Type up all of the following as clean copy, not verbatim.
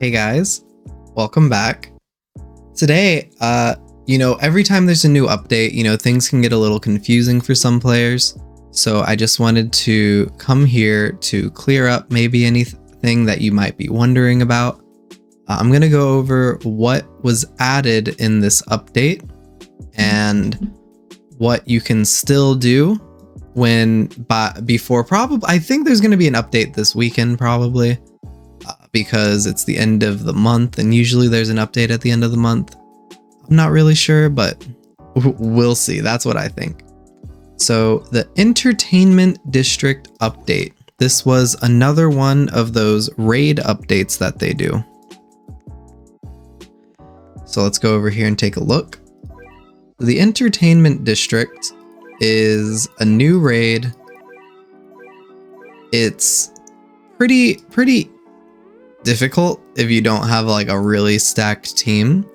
Hey guys, welcome back. Today, every time there's a new update, things can get a little confusing for some players. So I just wanted to come here to clear up maybe anything that you might be wondering about. I'm going to go over what was added in this update and what you can still do before probably. I think there's going to be an update this weekend probably. Because it's the end of the month and usually there's an update at the end of the month. I'm not really sure, but we'll see. That's what I think. So the Entertainment District update. This was another one of those raid updates that they do. So let's go over here and take a look. The Entertainment District is a new raid. It's pretty difficult if you don't have like a really stacked team.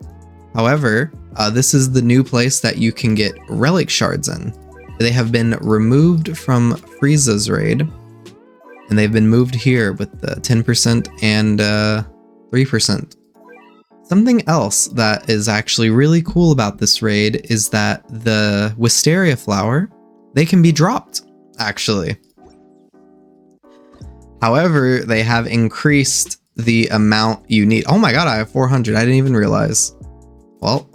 However, this is the new place that you can get relic shards in. They have been removed from Frieza's raid, and they've been moved here with the 10% and 3%. Something else that is actually really cool about this raid is that the Wisteria flower, they can be dropped, actually. However, they have increased the amount you need. Oh my god, I have 400. I didn't even realize. Well,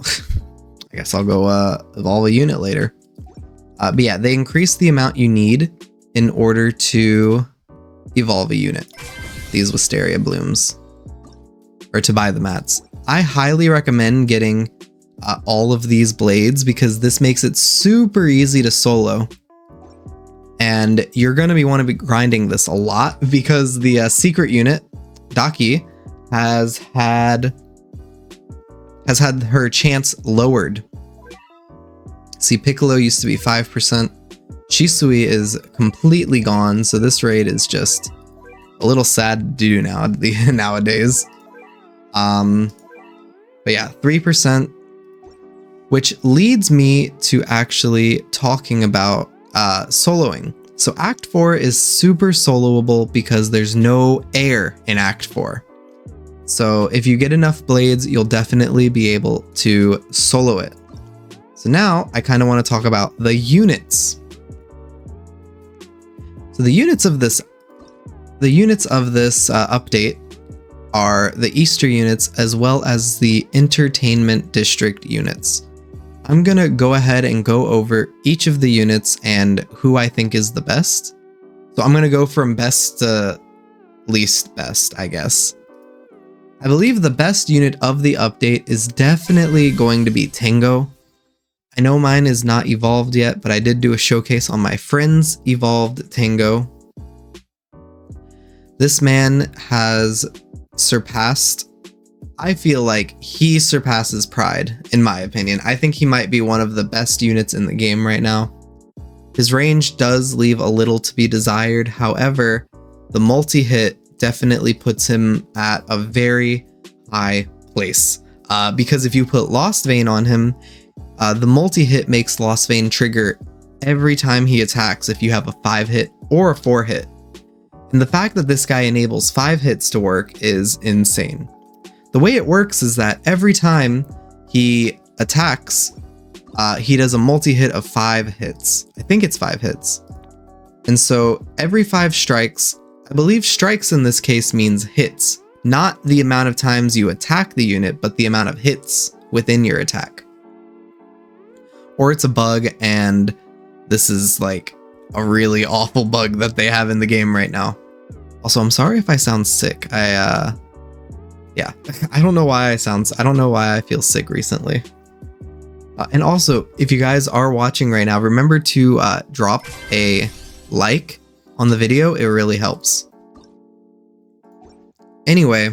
I guess I'll go evolve a unit later. But yeah, they increased the amount you need in order to evolve a unit. These Wisteria blooms. Or to buy the mats. I highly recommend getting all of these blades because this makes it super easy to solo. And you're going to want to be grinding this a lot because the secret unit, Daki, has had her chance lowered. See, Piccolo used to be 5%. Shisui is completely gone, so this raid is just a little sad to do nowadays. But yeah, 3%, which leads me to actually talking about soloing. So Act 4 is super soloable because there's no air in Act 4. So if you get enough blades, you'll definitely be able to solo it. So now I kind of want to talk about the units. So the units of this update are the Easter units as well as the Entertainment District units. I'm gonna go ahead and go over each of the units and who I think is the best. So I'm gonna go from best to least best, I guess. I believe the best unit of the update is definitely going to be Tango. I know mine is not evolved yet, but I did do a showcase on my friend's evolved Tango. This man has surpassed, I feel like he surpasses Pride, in my opinion. I think he might be one of the best units in the game right now. His range does leave a little to be desired. However, the multi-hit definitely puts him at a very high place. Because if you put Lost Vein on him, the multi-hit makes Lost Vein trigger every time he attacks if you have a 5-hit or a 4-hit. And the fact that this guy enables 5 hits to work is insane. The way it works is that every time he attacks, he does a multi-hit of 5 hits. I think it's 5 hits. And so every 5 strikes, I believe strikes in this case means hits, not the amount of times you attack the unit, but the amount of hits within your attack. Or it's a bug, and this is like a really awful bug that they have in the game right now. Also, I'm sorry if I sound sick. Yeah, I don't know why I feel sick recently. And also, if you guys are watching right now, remember to drop a like on the video. It really helps. Anyway,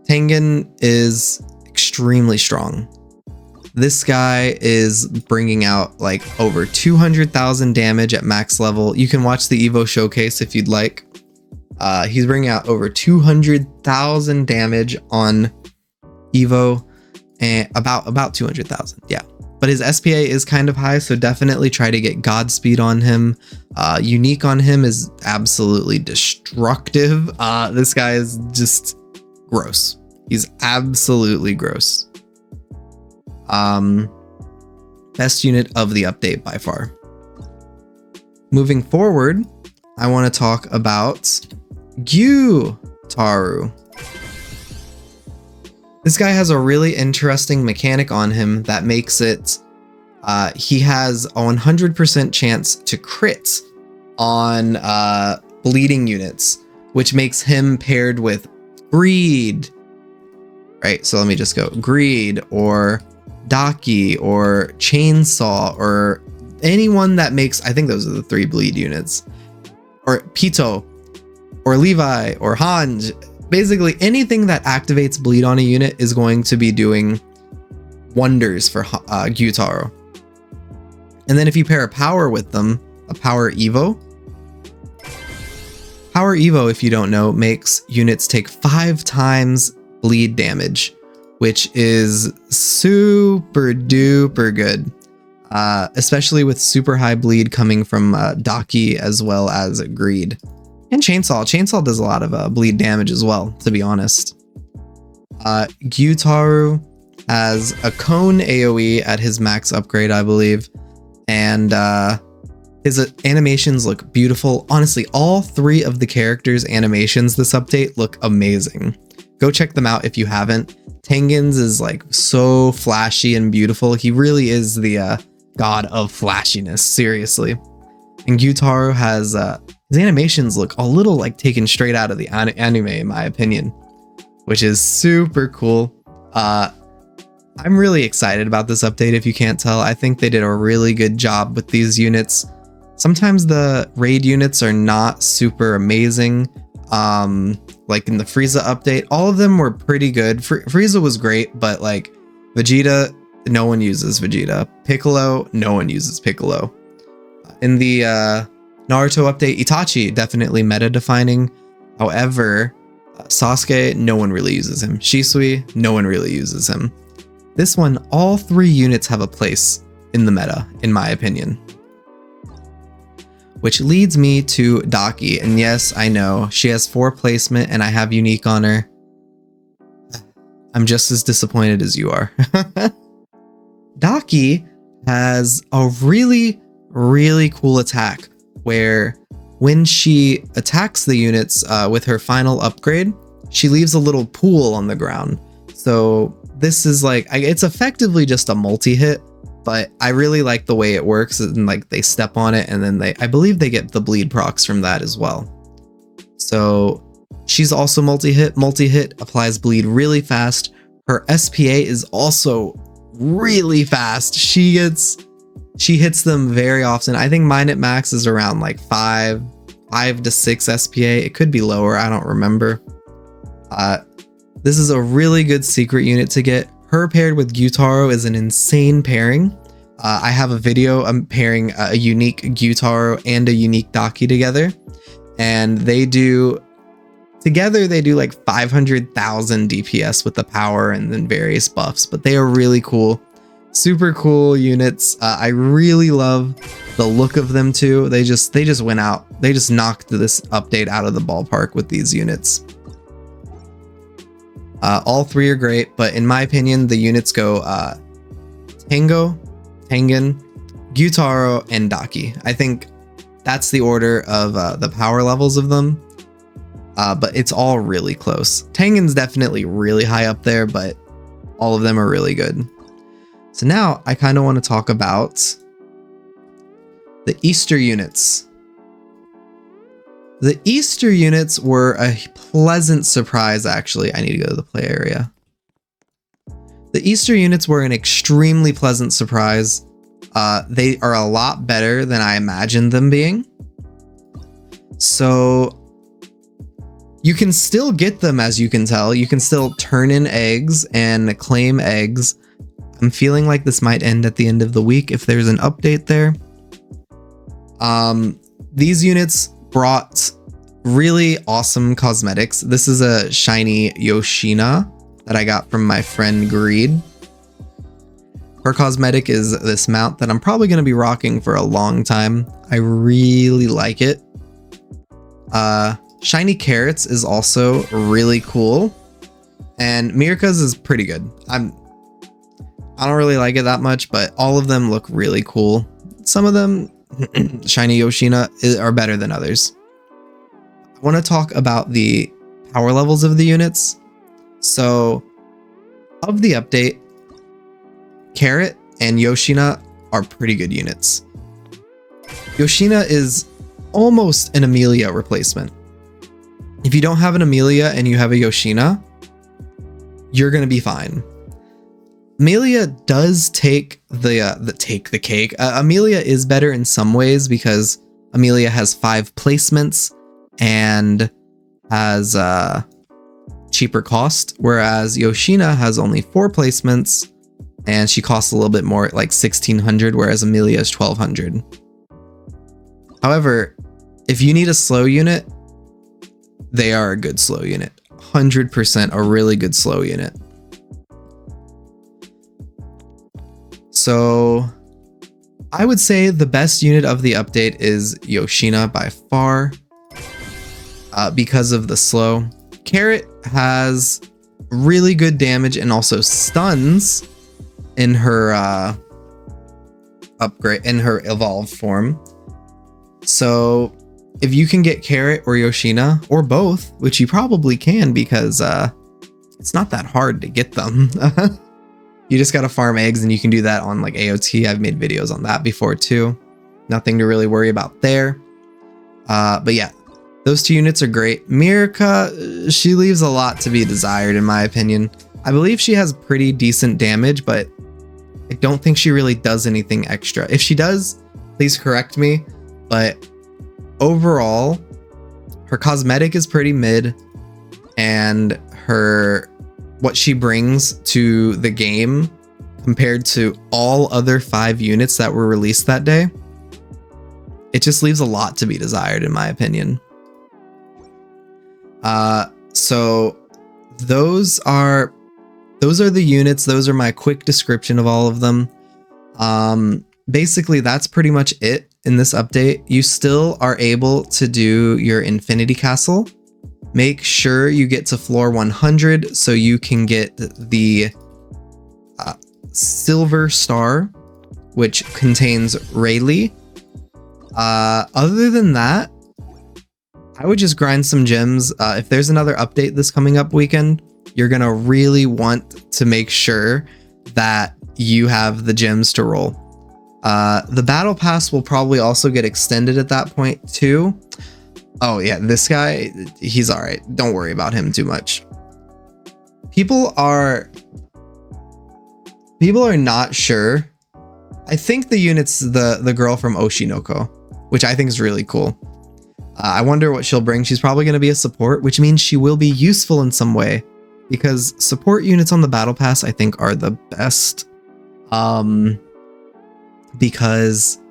Tengen is extremely strong. This guy is bringing out like over 200,000 damage at max level. You can watch the Evo showcase if you'd like. He's bringing out over 200,000 damage on Evo, and about 200,000, yeah. but his SPA is kind of high, so definitely try to get Godspeed on him. Unique on him is absolutely destructive. This guy is just gross. He's absolutely gross. Best unit of the update by far. Moving forward, I want to talk about Gyutaru. This guy has a really interesting mechanic on him that makes it, he has a 100% chance to crit on bleeding units, which makes him paired with Greed. Right, so let me just go Greed or Daki or Chainsaw or anyone that makes, I think those are the 3 bleed units, or Pito or Levi or Hanj. Basically anything that activates bleed on a unit is going to be doing wonders for Gyutaru. And then if you pair a power with them, a power Evo. Power Evo, if you don't know, makes units take 5 times bleed damage, which is super duper good. Especially with super high bleed coming from Daki as well as Greed. And Chainsaw. Chainsaw does a lot of bleed damage as well, to be honest. Gyutaru has a cone AoE at his max upgrade, I believe. And his animations look beautiful. Honestly, all 3 of the characters' animations this update look amazing. Go check them out if you haven't. Tengen's is like so flashy and beautiful. He really is the god of flashiness, seriously. And Gyutaru has his animations look a little like taken straight out of the anime, in my opinion, which is super cool. I'm really excited about this update, if you can't tell. I think they did a really good job with these units. Sometimes the raid units are not super amazing. Like in the Frieza update, all of them were pretty good. Frieza was great, but like Vegeta, no one uses Vegeta. Piccolo, no one uses Piccolo. In the Naruto update, Itachi definitely meta defining. However, Sasuke, no one really uses him. Shisui, no one really uses him. This one, all 3 units have a place in the meta, in my opinion. Which leads me to Daki, and yes, I know, she has 4 placement and I have unique on her. I'm just as disappointed as you are. Daki has a really cool attack where when she attacks the units with her final upgrade, she leaves a little pool on the ground. So this is like, it's effectively just a multi-hit, but I really like the way it works, and like they step on it and then I believe they get the bleed procs from that as well. So she's also multi-hit. Multi-hit applies bleed really fast. Her SPA is also really fast. She hits them very often. I think mine at max is around like 5 to 6 SPA. It could be lower, I don't remember. This is a really good secret unit to get. Her paired with Gyutaru is an insane pairing. I have a video pairing a unique Gyutaru and a unique Daki together, and they do like 500,000 DPS with the power and then various buffs, but they are really cool. Super cool units. I really love the look of them too. They just went out. They just knocked this update out of the ballpark with these units. All 3 are great, but in my opinion, the units go Tengen, Gyutaru, and Daki. I think that's the order of the power levels of them, but it's all really close. Tengen's definitely really high up there, but all of them are really good. So now I kind of want to talk about the Easter units. The Easter units were a pleasant surprise, actually. I need to go to the play area. The Easter units were an extremely pleasant surprise. They are a lot better than I imagined them being. So you can still get them, as you can tell. You can still turn in eggs and claim eggs. I'm feeling like this might end at the end of the week if there's an update there. These units brought really awesome cosmetics. This is a shiny Yoshina that I got from my friend Greed. Her cosmetic is this mount that I'm probably going to be rocking for a long time. I really like it. Shiny Carrots is also really cool. And Mirka's is pretty good. I don't really like it that much, but all of them look really cool. Some of them, Shiny Yoshina, are better than others. I want to talk about the power levels of the units. So, of the update, Carrot and Yoshina are pretty good units. Yoshina is almost an Amelia replacement. If you don't have an Amelia and you have a Yoshina, you're gonna be fine. Amelia does take the cake. Amelia is better in some ways because Amelia has 5 placements and has cheaper cost, whereas Yoshina has only 4 placements and she costs a little bit more, like 1,600, whereas Amelia is 1,200. However, if you need a slow unit, they are a good slow unit. 100% a really good slow unit. So I would say the best unit of the update is Yoshina by far, because of the slow. Carrot has really good damage and also stuns in her upgrade, in her evolved form. So if you can get Carrot or Yoshina or both, which you probably can because it's not that hard to get them. You just gotta farm eggs and you can do that on like AOT. I've made videos on that before too. Nothing to really worry about there. But yeah, those 2 units are great. Mirka, she leaves a lot to be desired in my opinion. I believe she has pretty decent damage, but I don't think she really does anything extra. If she does, please correct me. But overall, her cosmetic is pretty mid, and what she brings to the game compared to all other 5 units that were released that day, it just leaves a lot to be desired in my opinion. So those are the units. Those are my quick description of all of them. Basically that's pretty much it in this update. You still are able to do your Infinity Castle. Make sure you get to floor 100 so you can get the Silver Star, which contains Rayleigh. Other than that, I would just grind some gems. If there's another update this coming up weekend, you're gonna really want to make sure that you have the gems to roll. The battle pass will probably also get extended at that point too. Oh yeah, this guy, he's all right. Don't worry about him too much. People are not sure. I think the unit's the girl from Oshinoko, which I think is really cool. I wonder what she'll bring. She's probably going to be a support, which means she will be useful in some way, because support units on the battle pass I think are the best. Because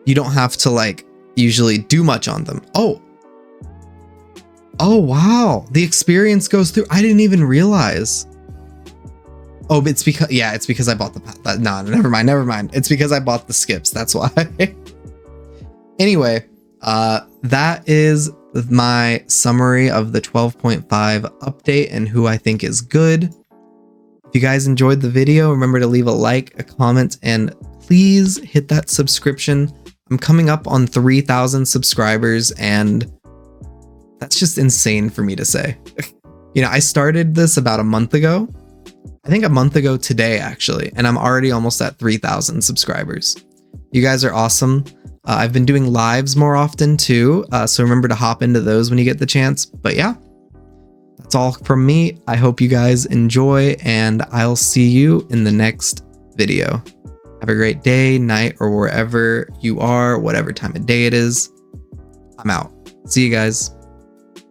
you don't have to like usually do much on them. Oh wow, the experience goes through. I didn't even realize. Oh, but it's because I bought the no, never mind. It's because I bought the skips, that's why. Anyway, that is my summary of the 12.5 update and who I think is good. If you guys enjoyed the video, remember to leave a like, a comment, and please hit that subscription. I'm coming up on 3,000 subscribers, and that's just insane for me to say. You know, I started this about a month ago. I think a month ago today, actually, and I'm already almost at 3,000 subscribers. You guys are awesome. I've been doing lives more often too, so remember to hop into those when you get the chance. But yeah, that's all from me. I hope you guys enjoy, and I'll see you in the next video. Have a great day, night, or wherever you are, whatever time of day it is. I'm out. See you guys.